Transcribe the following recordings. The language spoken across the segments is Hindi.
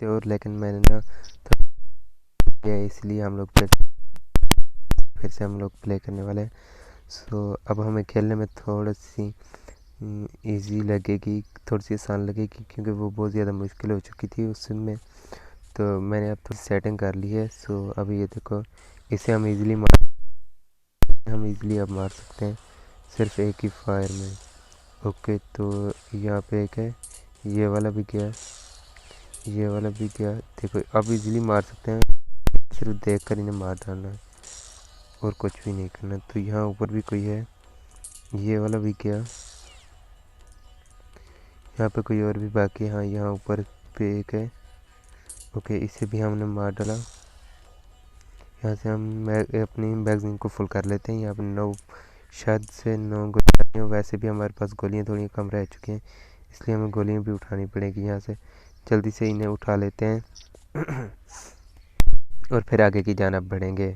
थे, और लेकिन मैंने ना इसलिए हम लोग फिर से हम लोग प्ले करने वाले हैं। सो अब हमें खेलने में थोड़ी सी इजी लगेगी, थोड़ी सी आसान लगेगी, क्योंकि वो बहुत ज़्यादा मुश्किल हो चुकी थी उसमें। तो मैंने अब थोड़ी सेटिंग कर ली है। सो अब ये देखो, इसे हम इजीली अब मार सकते हैं सिर्फ एक ही फायर में। ओके, तो यहाँ पे एक है, ये वाला भी गया, ये वाला भी गया। देखो अब इजीली मार सकते हैं, सिर्फ देख कर इन्हें मार डालना है और कुछ भी नहीं करना। तो यहाँ ऊपर भी कोई है, ये वाला भी गया, यहाँ पे कोई और भी बाकी है। हाँ, यहाँ ऊपर पे एक है। ओके, इसे भी हमने मार डाला। यहाँ से हम अपनी मैगजीन को फुल कर लेते हैं। यहाँ पर 9 शायद से 9 गोलियाँ, वैसे भी हमारे पास गोलियाँ थोड़ी कम रह चुकी हैं, इसलिए हमें गोलियाँ भी उठानी पड़ेगी। यहाँ से जल्दी से इन्हें उठा लेते हैं और फिर आगे की जानब बढ़ेंगे।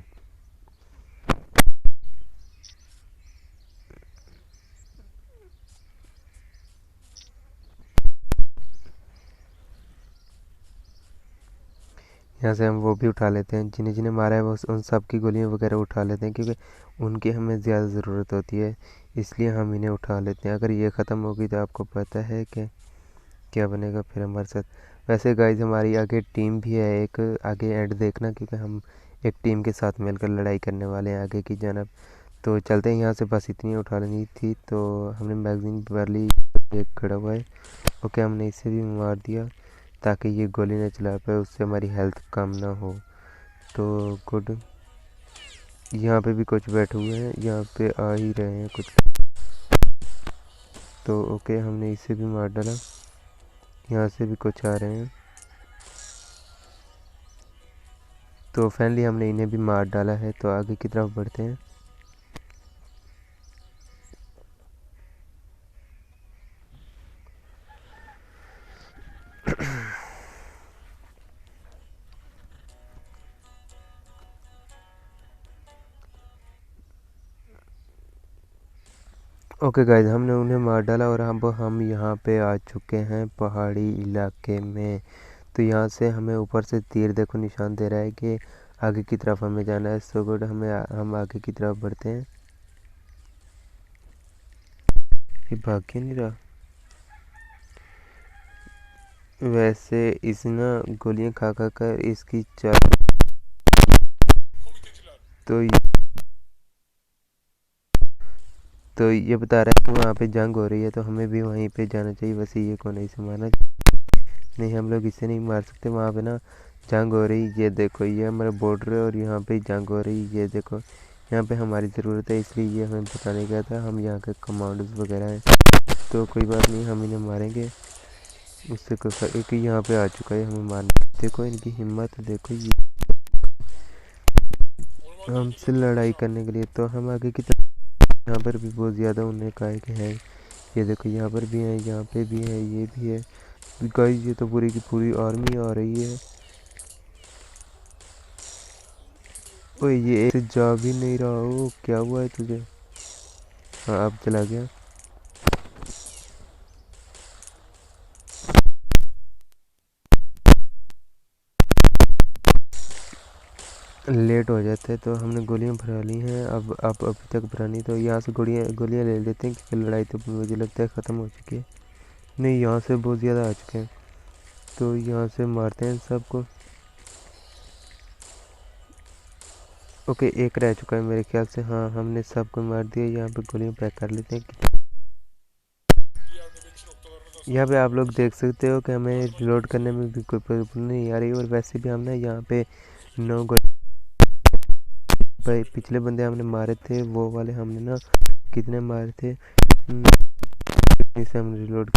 यहाँ से हम वो भी उठा लेते हैं, जिन्हें जिन्हें मारा है वो उन सब की गोलियाँ वगैरह उठा लेते हैं, क्योंकि उनकी हमें ज़्यादा ज़रूरत होती है, इसलिए हम इन्हें उठा लेते हैं। अगर ये ख़त्म हो गई तो आपको पता है कि क्या बनेगा फिर हमारे साथ। वैसे गाइज हमारी आगे टीम भी है एक, आगे एंड देखना, क्योंकि हम एक टीम के साथ मिलकर लड़ाई करने वाले हैं आगे की जानब। तो चलते हैं यहाँ से, बस इतनी उठा लेनी थी। तो हमने मैगजीन भर ली, एक खड़ा हुआ है। ओके, हमने इसे भी मार दिया ताकि ये गोली ना चला पाए, उससे हमारी हेल्थ कम ना हो। तो गुड, यहाँ पे भी कुछ बैठे हुए हैं, यहाँ पे आ ही रहे हैं कुछ। तो ओके, हमने इसे भी मार डाला, यहाँ से भी कुछ आ रहे हैं। तो फाइनली हमने इन्हें भी मार डाला है। तो आगे की तरफ बढ़ते हैं। ओके गाइज, हमने उन्हें मार डाला और अब हम यहाँ पे आ चुके हैं पहाड़ी इलाके में। तो यहाँ से हमें ऊपर से तीर देखो निशान दे रहा है कि आगे की तरफ हमें जाना है। सो गुड, हम आगे की तरफ बढ़ते हैं। ये भाग क्यों नहीं रहा? वैसे इस ना गोलियां खा खा कर इसकी चाल, तो ये बता रहा है कि वहाँ पे जंग हो रही है, तो हमें भी वहीं पे जाना चाहिए। वैसे ये कौन है, इसे मारना नहीं, हम लोग इसे नहीं मार सकते। वहाँ पे ना जंग हो रही, ये देखो, ये हमारा बॉर्डर है और यहाँ पे जंग हो रही, ये देखो। यहाँ पे हमारी ज़रूरत है, इसलिए ये हमें बताने गया था। हम यहाँ के कमांडर्स वगैरह हैं, तो कोई बात नहीं, हम इन्हें मारेंगे। उससे कोई एक यहाँ पे आ चुका है हमें मारने। देखो इनकी हिम्मत, देखो ये हमसे लड़ाई करने के लिए। तो हम आगे की तरफ, यहाँ पर भी बहुत ज़्यादा उन्हें कहा कि है, ये देखो यहाँ पर भी है, यहाँ पे भी है, ये भी है। गाइस ये तो पूरी की पूरी आर्मी आ रही है। ओए, ये एक जा भी नहीं रहा हो, क्या हुआ है तुझे? हाँ, अब चला गया। लेट हो जाते तो हमने गोलियां भरा ली हैं, अब अभी तक भरानी। तो यहाँ से गोलियां ले लेते हैं, क्योंकि लड़ाई तो मुझे लगता है ख़त्म हो चुकी है। नहीं, यहाँ से बहुत ज़्यादा आ चुके हैं, तो यहाँ से मारते हैं सबको। ओके, एक रह चुका है मेरे ख्याल से। हाँ, हमने सबको मार दिया। यहाँ पे गोलियां पैक कर लेते हैं। यहाँ पे आप लोग देख सकते हो कि हमें रिलोड करने में भी कोई प्रॉब्लम नहीं आ रही। और वैसे भी हम ना यहाँ पे 9 भाई पिछले बंदे हमने मारे थे, वो वाले हमने ना कितने मारे थे, इसे हम रिलोड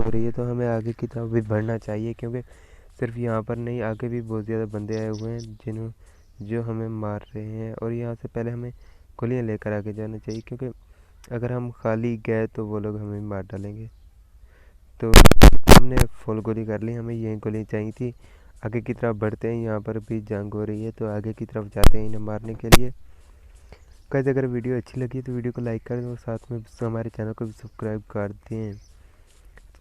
हो रही है। तो हमें आगे की तरफ भी बढ़ना चाहिए, क्योंकि सिर्फ यहाँ पर नहीं, आगे भी बहुत ज़्यादा बंदे आए हुए हैं जो हमें मार रहे हैं। और यहाँ से पहले हमें गोलियाँ लेकर आगे जाना चाहिए, क्योंकि अगर हम खाली गए तो वो लोग हमें मार डालेंगे। तो हमने फुल गोली कर ली, हमें यही गोली चाहिए थी। आगे की तरफ बढ़ते हैं, यहाँ पर भी जंग हो रही है, तो आगे की तरफ जाते हैं इन्हें मारने के लिए। गाइस अगर वीडियो अच्छी लगी तो वीडियो को लाइक कर दें और साथ में हमारे चैनल को भी सब्सक्राइब कर दें।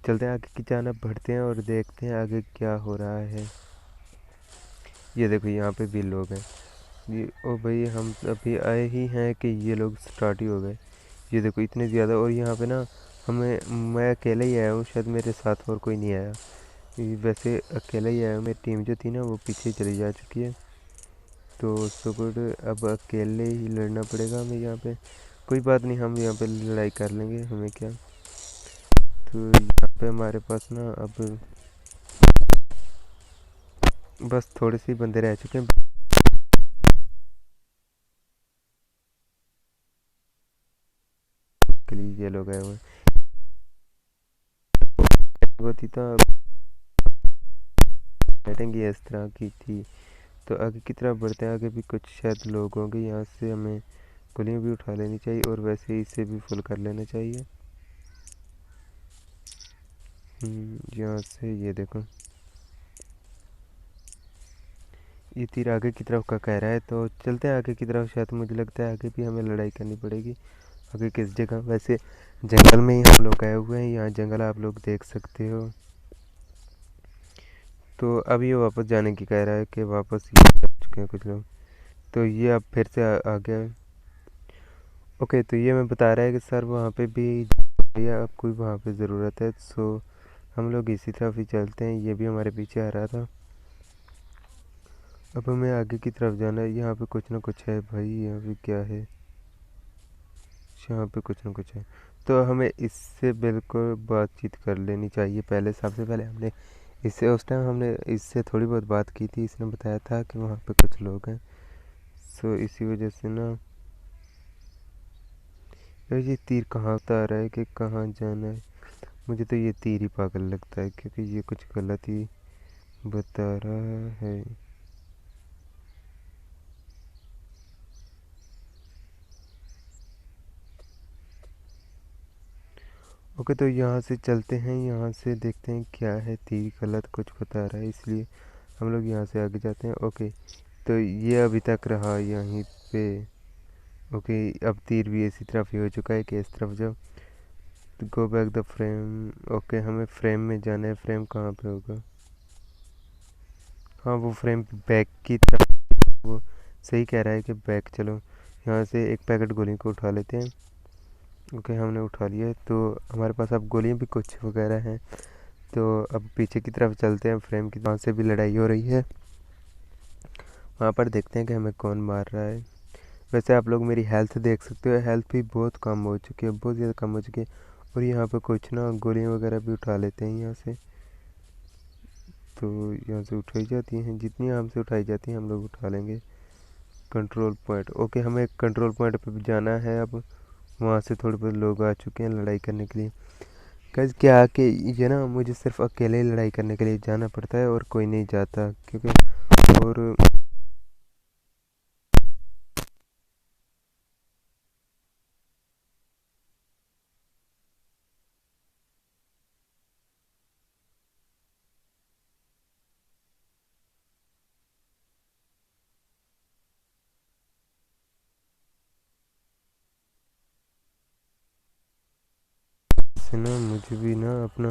चलते हैं आगे की जानब, बढ़ते हैं और देखते हैं आगे क्या हो रहा है। ये देखो यहाँ पे भी लोग हैं। ये ओ भाई, हम अभी आए ही हैं कि ये लोग स्टार्ट ही हो गए। ये देखो इतने ज़्यादा, और यहाँ पे ना हमें, मैं अकेला ही आया हूँ, शायद मेरे साथ और कोई नहीं आया। वैसे अकेला ही आया हूँ, मेरी टीम जो थी ना वो पीछे चली जा चुकी है। तो सो गुड, अब अकेले ही लड़ना पड़ेगा हमें यहाँ पे। कोई बात नहीं, हम यहाँ पे लड़ाई कर लेंगे, हमें क्या। तो यहाँ पे हमारे पास ना अब बस थोड़े से बंदे रह चुके हैं। के लिए ये लोग आए हुए होती तो बैठेंगे, इस तरह की थी। तो आगे की तरफ बढ़ते हैं, आगे भी कुछ शायद लोग होंगे। यहाँ से हमें गोलियाँ भी उठा लेनी चाहिए और वैसे ही इसे भी फुल कर लेना चाहिए। यहाँ से ये देखो, ये तीर आगे की तरफ का कह रहा है, तो चलते हैं आगे की तरफ। शायद मुझे लगता है आगे भी हमें लड़ाई करनी पड़ेगी। आगे किस जगह, वैसे जंगल में ही हम लोग आए हुए हैं। यहाँ जंगल आप लोग देख सकते हो। तो अब ये वापस जाने की कह रहा है कि वापस ये जा चुके हैं कुछ लोग। तो ये अब फिर से आ गया है। ओके, तो ये मैं बता रहा है कि सर वहाँ पे भी या आपको वहाँ पे ज़रूरत है। सो हम लोग इसी तरफ ही चलते हैं। ये भी हमारे पीछे आ रहा था। अब हमें आगे की तरफ जाना है। यहाँ पे कुछ ना कुछ है भाई, यहाँ पे क्या है, यहाँ पे कुछ ना कुछ है। तो हमें इससे बिल्कुल बातचीत कर लेनी चाहिए पहले। सबसे पहले हमने इससे, उस टाइम हमने इससे थोड़ी बहुत बात की थी। इसने बताया था कि वहाँ पे कुछ लोग हैं। सो इसी वजह से ना, यार ये तीर कहाँ बता रहा है कि कहाँ जाना है। मुझे तो ये तीर ही पागल लगता है, क्योंकि ये कुछ गलत ही बता रहा है। ओके, तो यहाँ से चलते हैं, यहाँ से देखते हैं क्या है। तीर गलत कुछ बता रहा है, इसलिए हम लोग यहाँ से आगे जाते हैं। ओके, तो ये अभी तक रहा यहीं पे। ओके, अब तीर भी इसी तरफ ही हो चुका है कि इस तरफ जाओ। तो go back the frame. Okay, हमें फ्रेम में जाना है। फ्रेम कहाँ पे होगा? हाँ, वो फ्रेम बैक की तरफ, वो सही कह रहा है कि बैक चलो। यहाँ से एक पैकेट गोली को उठा लेते हैं। ओके, हमने उठा लिया है। तो हमारे पास अब गोलियाँ भी कुछ वगैरह हैं। तो अब पीछे की तरफ चलते हैं। फ्रेम की वहाँ से भी लड़ाई हो रही है, वहाँ पर देखते हैं कि हमें कौन मार रहा है। वैसे आप लोग मेरी हेल्थ देख सकते हो, हेल्थ भी बहुत कम हो चुकी है, बहुत ज़्यादा कम हो चुकी है। और यहाँ पे कुछ ना गोलियाँ वगैरह भी उठा लेते हैं यहाँ से। तो यहाँ से उठाई जाती हैं, जितनी हमसे उठाई जाती हैं हम लोग उठा लेंगे। Control point. ओके, हमें कंट्रोल पॉइंट पे भी जाना है। अब वहाँ से थोड़े बहुत लोग आ चुके हैं लड़ाई करने के लिए। कैसे क्या कि ये ना, मुझे सिर्फ अकेले ही लड़ाई करने के लिए जाना पड़ता है और कोई नहीं जाता, क्योंकि और से ना मुझे भी ना अपना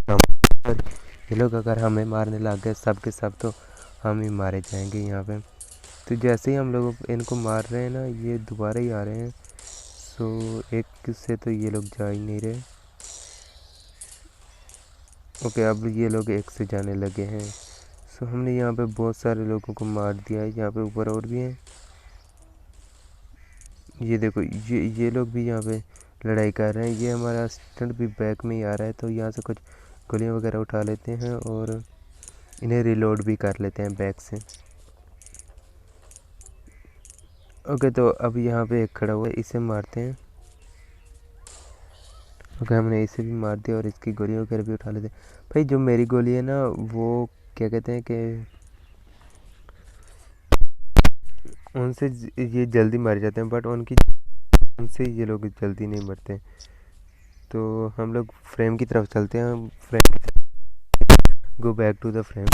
काम, ये लोग अगर हमें मारने लग गए सब के सब, तो हम ही मारे जाएंगे यहाँ पे। तो जैसे ही हम लोग इनको मार रहे हैं ना, ये दोबारा ही आ रहे हैं। सो एक से तो ये लोग जा ही नहीं रहे। ओके, अब ये लोग एक से जाने लगे हैं। सो हमने यहाँ पे बहुत सारे लोगों को मार दिया है। यहाँ पे ऊपर और भी हैं। ये देखो, ये लोग भी यहाँ पे लड़ाई कर रहे हैं। ये हमारा असिस्टेंट भी बैक में ही आ रहा है। तो यहाँ से कुछ गोलियाँ वगैरह उठा लेते हैं और इन्हें रिलोड भी कर लेते हैं बैक से। ओके, तो अब यहाँ पे एक खड़ा हुआ है, इसे मारते हैं। ओके, हमने इसे भी मार दिया और इसकी गोली वगैरह भी उठा लेते हैं। भाई जो मेरी गोली है ना, वो क्या कहते हैं कि उनसे ये जल्दी मर जाते हैं, बट उनसे ये लोग जल्दी नहीं मरते। तो हम लोग फ्रेम की तरफ चलते हैं। फ्रेम की तरफ, go back to the frame.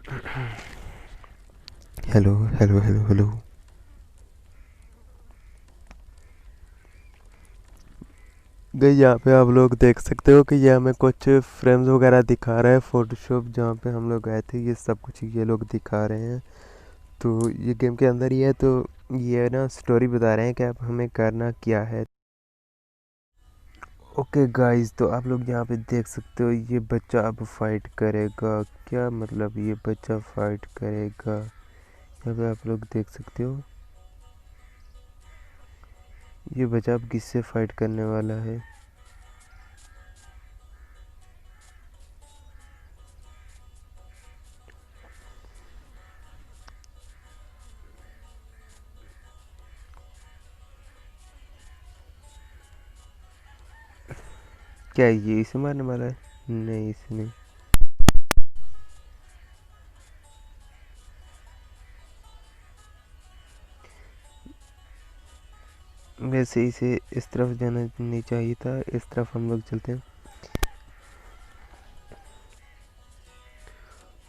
Hello hello hello hello. गई यहाँ पे आप लोग देख सकते हो कि ये हमें कुछ फ्रेम्स वगैरह दिखा रहा है फोटोशॉप, जहाँ पे हम लोग गए थे। ये सब कुछ ये लोग दिखा रहे हैं। तो ये गेम के अंदर ही है। तो ये ना स्टोरी बता रहे हैं कि अब हमें करना क्या है। ओके गाइस, तो आप लोग यहाँ पे देख सकते हो ये बच्चा अब फाइट करेगा। क्या मतलब ये बच्चा फाइट करेगा? यहाँ पे आप लोग देख सकते हो ये बच्चा अब किससे फाइट करने वाला है। क्या ये इसे मारने वाला है? नहीं, इसे नहीं। वैसे इसे इस तरफ जाना नहीं चाहिए था। इस तरफ हम लोग चलते हैं।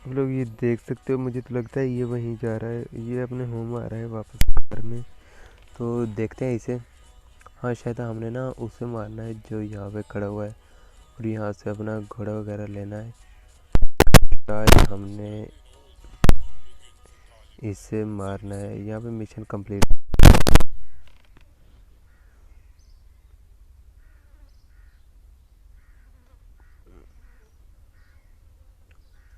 हम लोग ये देख सकते हो, मुझे तो लगता है ये वहीं जा रहा है। ये अपने होम आ रहा है वापस घर में। तो देखते हैं इसे। हाँ, शायद हमने ना उसे मारना है जो यहाँ पे खड़ा हुआ है, और यहाँ से अपना घोड़ा वगैरह लेना है। शायद हमने इसे मारना है। यहाँ पे mission complete.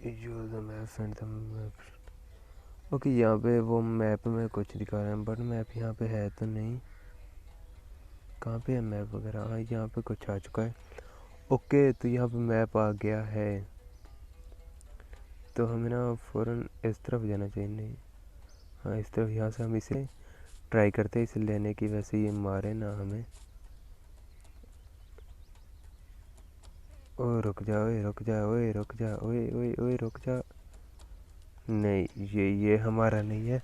Use the map and the map. Okay, यहाँ पे वो मैप में कुछ दिखा रहे हैं, बट मैप यहाँ पे है तो नहीं। कहाँ पे है मैप वगैरह? हाँ, यहाँ पे कुछ आ चुका है। ओके, तो यहाँ पे मैप आ गया है। तो हमें ना फ़ौरन इस तरफ जाना चाहिए। नहीं, हाँ इस तरफ। यहाँ से हम इसे ट्राई करते हैं इसे लेने की। वैसे ये मारे ना हमें। ओ रुक जा, ओए रुक जा, ओए रुक जा, ओए ओए ओए रुक जा। नहीं, ये हमारा नहीं है।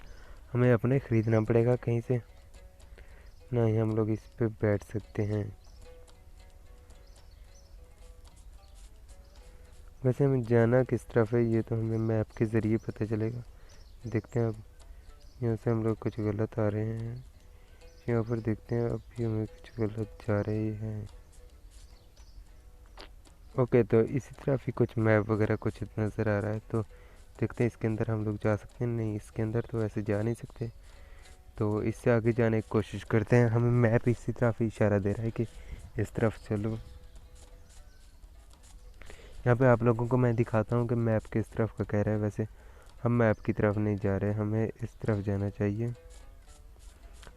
हमें अपने ख़रीदना पड़ेगा कहीं से। नहीं, हम लोग इस पे बैठ सकते हैं। वैसे हमें जाना किस तरफ है ये तो हमें मैप के ज़रिए पता चलेगा। देखते हैं। अब यहाँ से हम लोग कुछ गलत आ रहे हैं। यहाँ पर देखते हैं, अब भी हमें कुछ गलत जा रहे हैं। ओके, तो इसी तरफ ही कुछ मैप वगैरह कुछ नज़र आ रहा है। तो देखते हैं इसके अंदर हम लोग जा सकते हैं। नहीं, इसके अंदर तो ऐसे जा नहीं सकते। तो इससे आगे जाने की कोशिश करते हैं। हमें मैप इसी तरफ ही इशारा दे रहा है कि इस तरफ चलो। यहाँ पे आप लोगों को मैं दिखाता हूँ कि मैप किस तरफ का कह रहा है। वैसे हम मैप की तरफ नहीं जा रहे, हमें इस तरफ जाना चाहिए।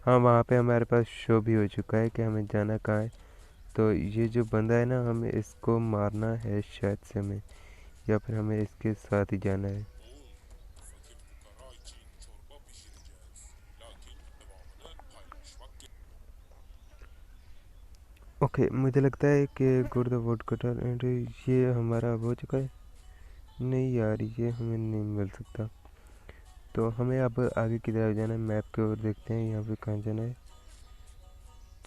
हाँ, वहाँ पे हमारे पास शो भी हो चुका है कि हमें जाना कहाँ है। तो ये जो बंदा है ना, हमें इसको मारना है शायद से हमें, या फिर हमें इसके साथ ही जाना है। ओके, मुझे लगता है कि good the vote cutter and ये हमारा अब हो चुका है। नहीं यार, ये हमें नहीं मिल सकता। तो हमें अब आगे की तरफ जाना है। मैप के ओर देखते हैं यहाँ पे कहाँ जाना है।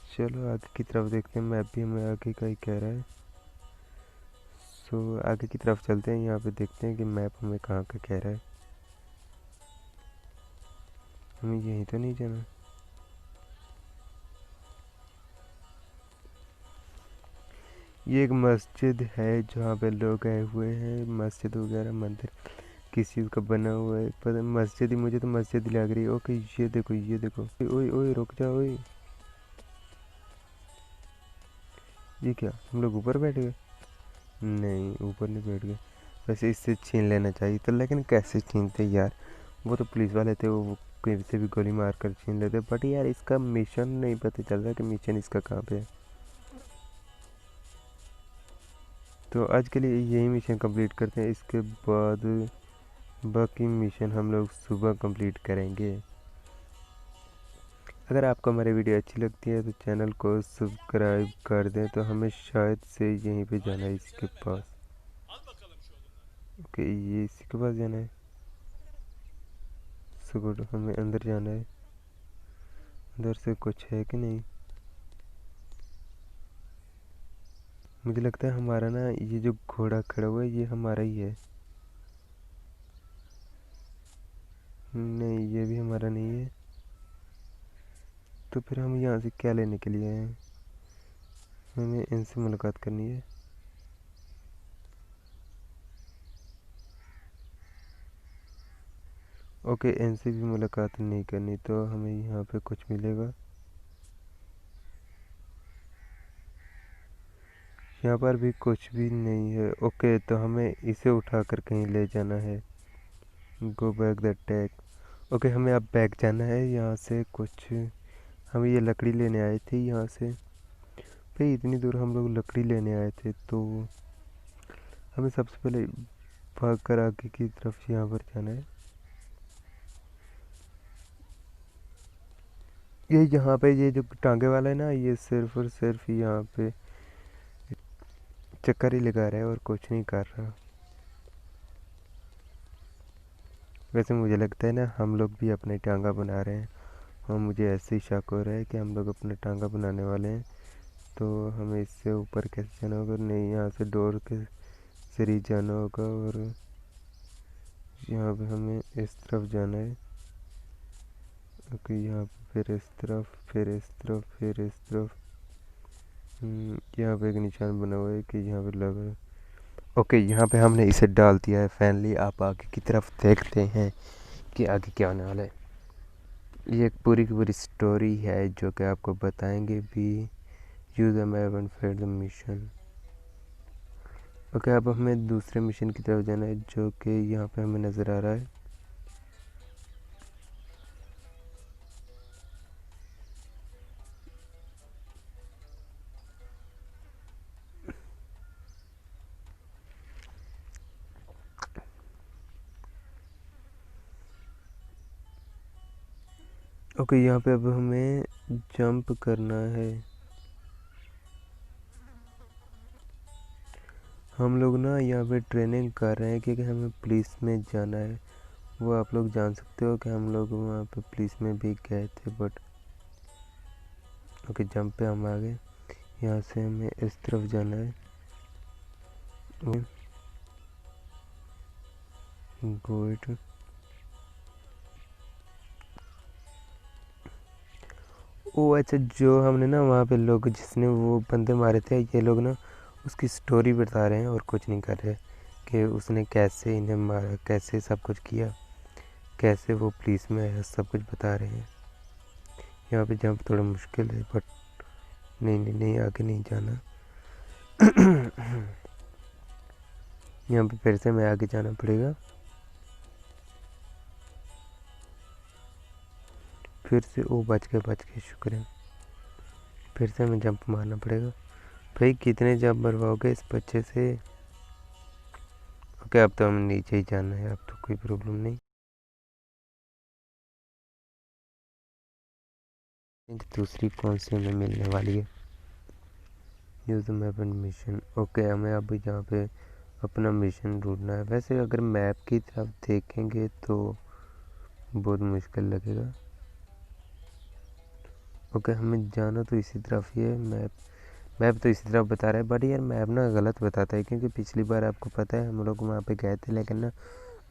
चलो आगे की तरफ देखते हैं। मैप भी हमें आगे का ही कह रहा है। सो आगे की तरफ चलते हैं। यहाँ पे देखते हैं कि मैप हमें कहाँ का कह रहा है। हमें यहीं तो नहीं जाना। ये एक मस्जिद है जहाँ पे लोग आए हुए हैं। मस्जिद वगैरह मंदिर किस चीज़ का बना हुआ है पता। मस्जिद ही, मुझे तो मस्जिद ही लग रही है। ओके, ये देखो ये देखो। ओए ओए रुक जा ओए। ये क्या, हम लोग ऊपर बैठ गए? नहीं, ऊपर नहीं बैठ गए। वैसे इससे छीन लेना चाहिए था, लेकिन कैसे छीनते यार। वो तो पुलिस वाले थे, वो कहीं से भी गोली मार कर छीन लेते। बट यार इसका मिशन नहीं पता चल रहा कि मिशन इसका कहाँ पे है। तो आज के लिए यही मिशन कंप्लीट करते हैं। इसके बाद बाकी मिशन हम लोग सुबह कंप्लीट करेंगे। अगर आपको हमारी वीडियो अच्छी लगती है तो चैनल को सब्सक्राइब कर दें। तो हमें शायद से यहीं पे जाना है, इसके पास। ओके, ये इसी के पास जाना है। सो गुड, हमें अंदर जाना है। अंदर से कुछ है कि नहीं? मुझे लगता है हमारा ना ये जो घोड़ा खड़ा हुआ है ये हमारा ही है। नहीं, ये भी हमारा नहीं है। तो फिर हम यहाँ से क्या लेने के लिए आए हैं? हमें इनसे मुलाकात करनी है। ओके, इनसे भी मुलाकात नहीं करनी, तो हमें यहाँ पे कुछ मिलेगा? यहाँ पर भी कुछ भी नहीं है। ओके, तो हमें इसे उठाकर कहीं ले जाना है। Go back the tag. Okay, हमें अब बैक जाना है यहाँ से कुछ। हम ये लकड़ी लेने आए थे यहाँ से। भाई इतनी दूर हम लोग लकड़ी लेने आए थे, तो हमें सबसे पहले भाग कर आगे की तरफ यहाँ पर जाना है। ये यहाँ पे ये जो टांगे वाला है ना, ये सिर्फ और सिर्फ यहाँ पे चक्कर ही लगा रहा है और कुछ नहीं कर रहा। वैसे मुझे लगता है ना, हम लोग भी अपने टांगा बना रहे हैं, और मुझे ऐसे ही शक हो रहा है कि हम लोग अपना टांगा बनाने वाले हैं। तो हमें इससे ऊपर कैसे जाना होगा? नहीं, यहाँ से डोर के जरिए जाना होगा, और यहाँ पे हमें इस तरफ जाना है। ओके, यहाँ पे फिर इस तरफ, फिर इस तरफ, फिर इस तरफ। यहाँ पे एक निशान बना हुआ है कि यहाँ पे लग रहा है। ओके, यहाँ पे हमने इसे डाल दिया है। फाइनली आप आगे की तरफ देखते हैं कि आगे क्या होने वाला है। ये एक पूरी की पूरी स्टोरी है जो कि आपको बताएंगे भी। Use the map and find the mission. Okay, अब हमें दूसरे मिशन की तरफ जाना है जो कि यहाँ पे हमें नज़र आ रहा है। ओके, यहाँ पे अब हमें जंप करना है। हम लोग ना यहाँ पे ट्रेनिंग कर रहे हैं क्योंकि हमें पुलिस में जाना है। वो आप लोग जान सकते हो कि हम लोग वहाँ पे पुलिस में भी गए थे, बट ओके, जंप पे हम आ गए। यहाँ से हमें इस तरफ जाना है। Go it. ओ अच्छा, जो हमने ना वहाँ पे लोग जिसने वो बंदे मारे थे, ये लोग ना उसकी स्टोरी बता रहे हैं और कुछ नहीं कर रहे, कि उसने कैसे इन्हें मारा, कैसे सब कुछ किया, कैसे वो पुलिस में आया, सब कुछ बता रहे हैं। यहाँ पे जंप थोड़ा मुश्किल है, बट नहीं नहीं नहीं, आगे नहीं जाना। यहाँ पे फिर से हमें आगे जाना पड़ेगा। फिर से ओ, बच गए बच गए, शुक्र है। फिर से हमें जंप मारना पड़ेगा। भाई कितने जंप मरवाओगे इस बच्चे से? ओके, अब तो हमें नीचे ही जाना है, अब तो कोई प्रॉब्लम नहीं। दूसरी कौन सी हमें मिलने वाली है? Use map and mission. Okay, हमें अब यहाँ पे अपना मिशन ढूंढना है। वैसे अगर मैप की तरफ देखेंगे तो बहुत मुश्किल लगेगा। ओके, हमें जाना तो इसी तरफ ही है। मैप मैप तो इसी तरफ बता रहा है, बट यार मैप ना गलत बताता है, क्योंकि पिछली बार आपको पता है हम लोग वहाँ पे गए थे, लेकिन ना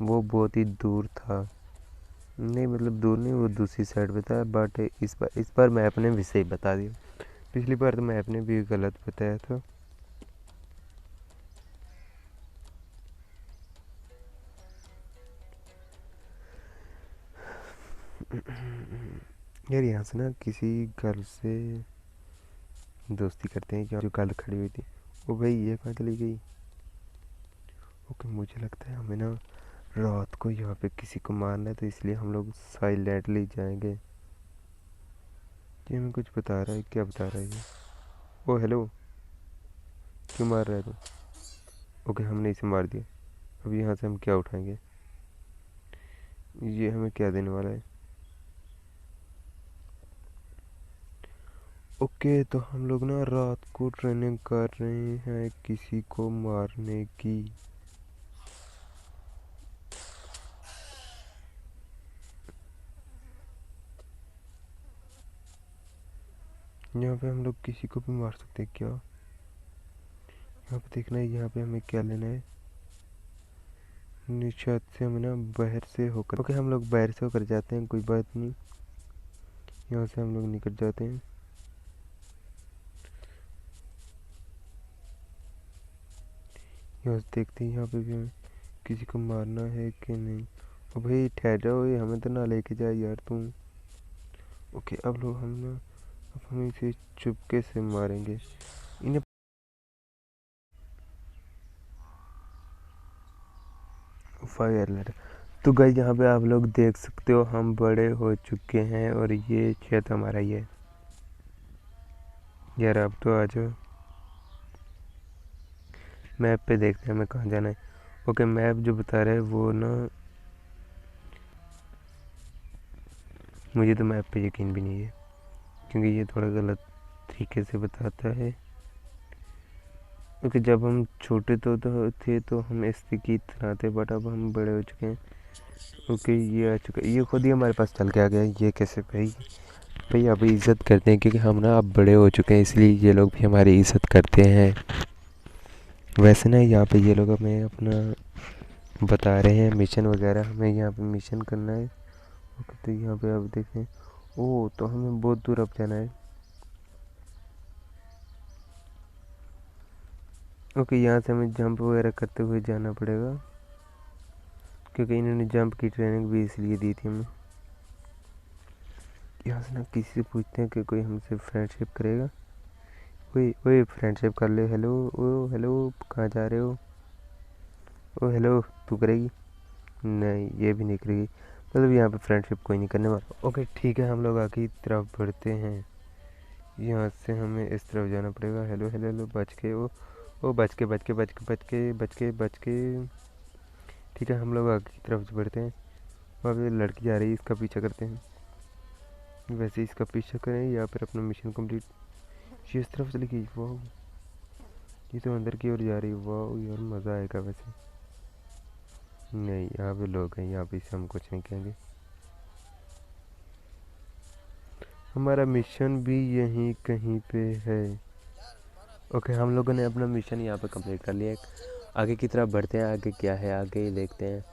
वो बहुत ही दूर था। नहीं मतलब दूर नहीं, वो दूसरी साइड पे था, बट इस बार मैप ने भी सही बता दिया। पिछली बार तो मैप ने भी गलत बताया था। यार यहाँ से ना किसी गर्ल से दोस्ती करते हैं, जो गर्ल खड़ी हुई थी। ओ भाई, ये कहाँ चली गई? ओके, मुझे लगता है हमें ना रात को यहाँ पे किसी को मारना है, तो इसलिए हम लोग साइलेंटली जाएंगे। ये हमें कुछ बता रहा है, क्या बता रहा है ये? ओ हेलो, क्यों मार रहा है तू? ओके, हमने इसे मार दिया। अब यहाँ से हम क्या उठाएंगे? ये हमें क्या देने वाला है? ओके, तो हम लोग ना रात को ट्रेनिंग कर रहे हैं किसी को मारने की। यहाँ पे हम लोग किसी को भी मार सकते हैं क्या? यहाँ पे देखना है, यहाँ पे हमें क्या लेना है। निशात से हमें ना बाहर से होकर ओके हम लोग बाहर से होकर जाते हैं, कोई बात नहीं। यहाँ से हम लोग निकल जाते हैं। यहाँ से देखते हैं यहाँ पे भी हमें किसी को मारना है कि नहीं। ओ भाई ठहर जाओ, ये हमें तो ना लेके जाए यार तुम। ओके अब लोग हम ना अब हम इसे चुपके से मारेंगे इन्हें। Fire letter. तो गाइस यहाँ पे आप लोग देख सकते हो हम बड़े हो चुके हैं और ये खेत हमारा ही है यार। अब तो आ जाओ, मैप पे देखते हैं हमें कहाँ जाना है। ओके मैप जो बता रहा है वो ना, मुझे तो मैप पे यकीन भी नहीं है क्योंकि ये थोड़ा गलत तरीके से बताता है। क्योंकि जब हम छोटे तो थे तो हम इस की तरह थे, बट अब हम बड़े हो चुके हैं। ओके ये आ चुका है, ये खुद ही हमारे पास चल के आ गया। ये कैसे भाई? भाई अभी इज़्ज़त करते हैं क्योंकि हम ना अब बड़े हो चुके हैं, इसलिए ये लोग भी हमारी इज़्ज़त करते हैं। वैसे ना यहाँ पे ये लोग हमें अपना बता रहे हैं मिशन वगैरह, हमें यहाँ पे मिशन करना है। ओके तो यहाँ पे आप देखें, ओह तो हमें बहुत दूर अब जाना है। ओके यहाँ से हमें जंप वगैरह करते हुए जाना पड़ेगा क्योंकि इन्होंने जंप की ट्रेनिंग भी इसलिए दी थी हमें। यहाँ से ना किसी से पूछते हैं कि कोई हमसे फ्रेंडशिप करेगा। ओए ओए फ्रेंडशिप कर ले। हेलो ओ हेलो, कहाँ जा रहे हो? ओ हेलो, तू करेगी? नहीं ये भी नहीं करेगी, मतलब यहाँ पे फ्रेंडशिप कोई नहीं करने वाला। ओके ठीक है हम लोग आगे की तरफ बढ़ते हैं। यहाँ से हमें इस तरफ जाना पड़ेगा। हेलो हेलो हेलो, बच के ओ बच के बच के बच के बच के बच के बच के। ठीक है हम लोग आगे की तरफ बढ़ते हैं। वहाँ पे लड़की जा रही है, इसका पीछा करते हैं। वैसे इसका पीछा करें या फिर अपना मिशन कंप्लीट। ये इस तरफ चली गई, वाह ये तो अंदर की ओर जा रही है। वाह यार मज़ा आएगा वैसे। नहीं यहाँ पे लोग हैं, यहाँ पे इसे हम कुछ नहीं कहेंगे। हमारा मिशन भी यहीं कहीं पे है। ओके हम लोगों ने अपना मिशन यहाँ पे कंप्लीट कर लिया है। आगे की तरफ बढ़ते हैं, आगे क्या है आगे ही देखते हैं।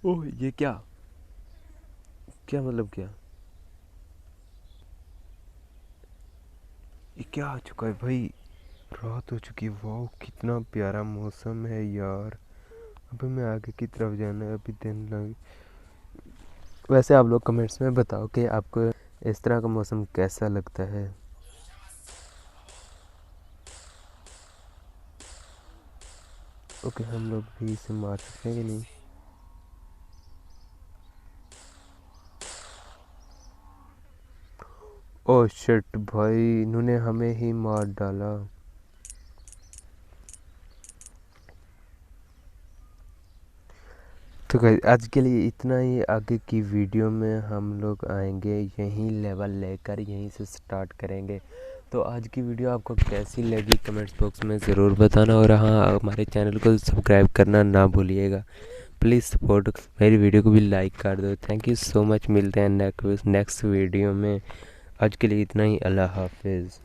ओह ये क्या क्या मतलब क्या? ये क्या आ चुका है भाई? रात हो चुकी है। वाह कितना प्यारा मौसम है यार। अभी मैं आगे की तरफ जाना है, अभी दिन लग। वैसे आप लोग कमेंट्स में बताओ कि आपको इस तरह का मौसम कैसा लगता है। ओके हम लोग भी इसे मार सकते हैं कि नहीं? ओह शिट भाई, इन्होंने हमें ही मार डाला। तो गाइस आज के लिए इतना ही। आगे की वीडियो में हम लोग आएंगे यहीं लेवल लेकर, यहीं से स्टार्ट करेंगे। तो आज की वीडियो आपको कैसी लगी कमेंट्स बॉक्स में ज़रूर बताना, और हाँ हमारे चैनल को सब्सक्राइब करना ना भूलिएगा। प्लीज़ सपोर्ट, मेरी वीडियो को भी लाइक कर दो। थैंक यू सो मच, मिलते हैं नेक्स्ट वीडियो में। आज के लिए इतना ही, अल्लाह हाफिज़।